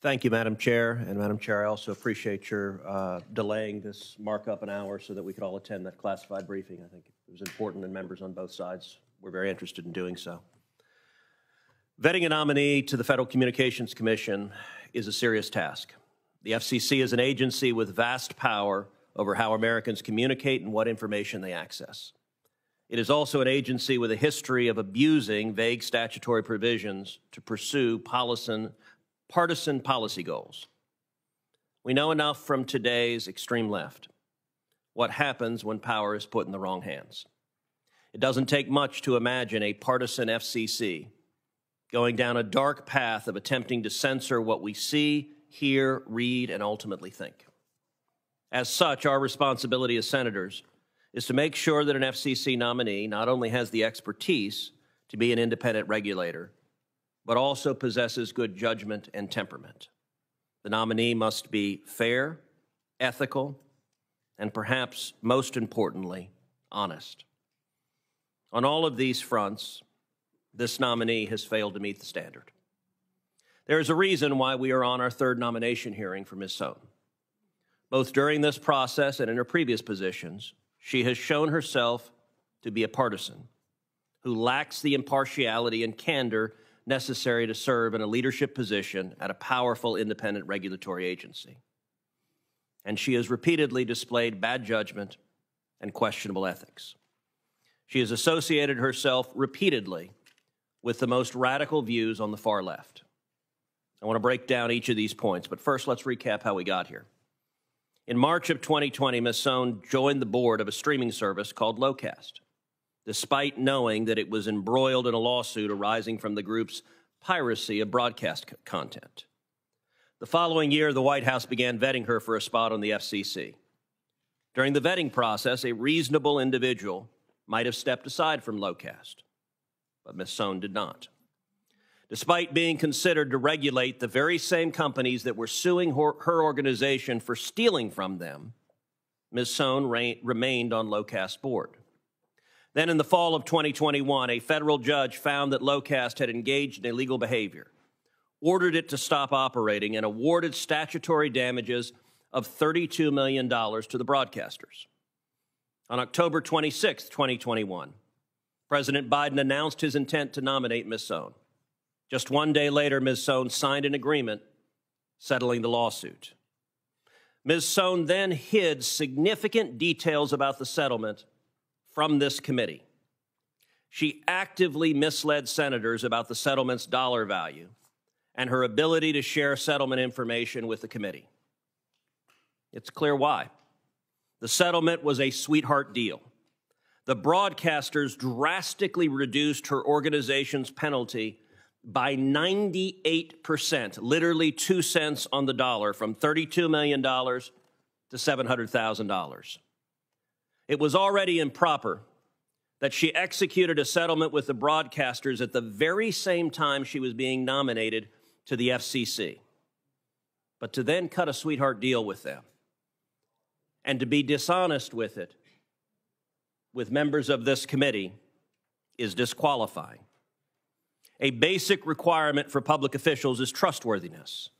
Thank you, Madam Chair. And Madam Chair, I also appreciate your delaying this markup an hour so that we could all attend that classified briefing. I think it was important, and members on both sides were very interested in doing so. Vetting a nominee to the Federal Communications Commission is a serious task. The FCC is an agency with vast power over how Americans communicate and what information they access. It is also an agency with a history of abusing vague statutory provisions to pursue partisan policy goals. We know enough from today's extreme left what happens when power is put in the wrong hands. It doesn't take much to imagine a partisan FCC going down a dark path of attempting to censor what we see, hear, read, and ultimately think. As such, our responsibility as senators is to make sure that an FCC nominee not only has the expertise to be an independent regulator, but also possesses good judgment and temperament. The nominee must be fair, ethical, and perhaps most importantly, honest. On all of these fronts, this nominee has failed to meet the standard. There is a reason why we are on our third nomination hearing for Ms. Sohn. Both during this process and in her previous positions, she has shown herself to be a partisan who lacks the impartiality and candor necessary to serve in a leadership position at a powerful independent regulatory agency. And she has repeatedly displayed bad judgment and questionable ethics. She has associated herself repeatedly with the most radical views on the far left. I want to break down each of these points, but first let's recap how we got here. In March of 2020, Ms. Sohn joined the board of a streaming service called Locast, despite knowing that it was embroiled in a lawsuit arising from the group's piracy of broadcast content. The following year, the White House began vetting her for a spot on the FCC. During the vetting process, a reasonable individual might have stepped aside from Locast, but Ms. Sohn did not. Despite being considered to regulate the very same companies that were suing her organization for stealing from them, Ms. Sohn remained on Locast's board. Then in the fall of 2021, a federal judge found that Locast had engaged in illegal behavior, ordered it to stop operating, and awarded statutory damages of $32 million to the broadcasters. On October 26, 2021, President Biden announced his intent to nominate Ms. Sohn. Just one day later, Ms. Sohn signed an agreement settling the lawsuit. Ms. Sohn then hid significant details about the settlement from this committee. She actively misled senators about the settlement's dollar value and her ability to share settlement information with the committee. It's clear why. The settlement was a sweetheart deal. The broadcasters drastically reduced her organization's penalty by 98%, literally 2 cents on the dollar, from $32 million to $700,000. It was already improper that she executed a settlement with the broadcasters at the very same time she was being nominated to the FCC. But to then cut a sweetheart deal with them and to be dishonest with it, with members of this committee, is disqualifying. A basic requirement for public officials is trustworthiness.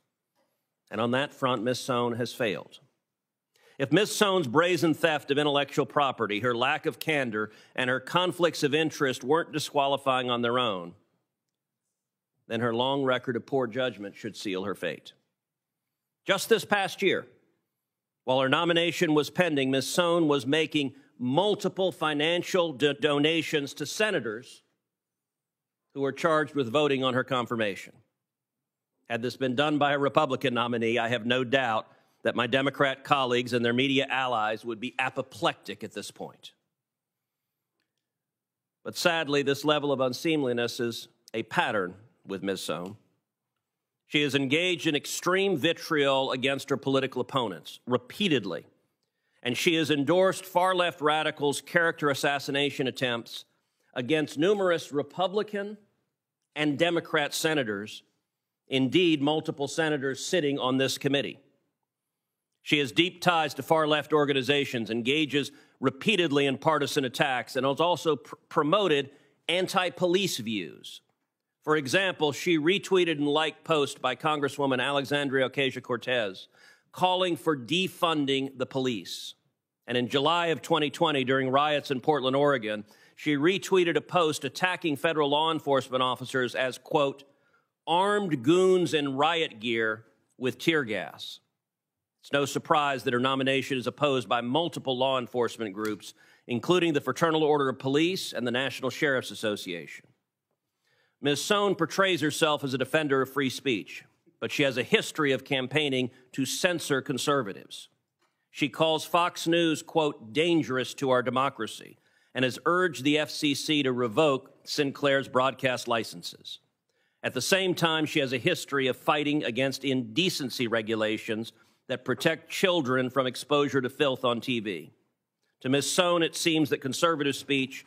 And on that front, Ms. Sohn has failed. If Ms. Sohn's brazen theft of intellectual property, her lack of candor, and her conflicts of interest weren't disqualifying on their own, then her long record of poor judgment should seal her fate. Just this past year, while her nomination was pending, Ms. Sohn was making multiple financial donations to senators who were charged with voting on her confirmation. Had this been done by a Republican nominee, I have no doubt that my Democrat colleagues and their media allies would be apoplectic at this point. But sadly, this level of unseemliness is a pattern with Ms. Sohn. She has engaged in extreme vitriol against her political opponents repeatedly, and she has endorsed far-left radicals' character assassination attempts against numerous Republican and Democrat senators, indeed multiple senators sitting on this committee. She has deep ties to far-left organizations, engages repeatedly in partisan attacks, and has also promoted anti-police views, For example, she retweeted and liked post by Congresswoman Alexandria Ocasio-Cortez calling for defunding the police. And in July of 2020, during riots in Portland, Oregon, she retweeted a post attacking federal law enforcement officers as, quote, armed goons in riot gear with tear gas. It's no surprise that her nomination is opposed by multiple law enforcement groups, including the Fraternal Order of Police and the National Sheriff's Association. Ms. Sohn portrays herself as a defender of free speech, but she has a history of campaigning to censor conservatives. She calls Fox News, quote, dangerous to our democracy, and has urged the FCC to revoke Sinclair's broadcast licenses. At the same time, she has a history of fighting against indecency regulations that protect children from exposure to filth on TV. To Ms. Sohn, it seems that conservative speech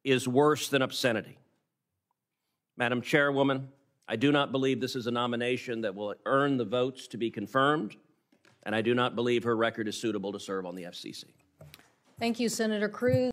is worse than obscenity. Madam Chairwoman, I do not believe this is a nomination that will earn the votes to be confirmed, and I do not believe her record is suitable to serve on the FCC. Thank you, Senator Cruz.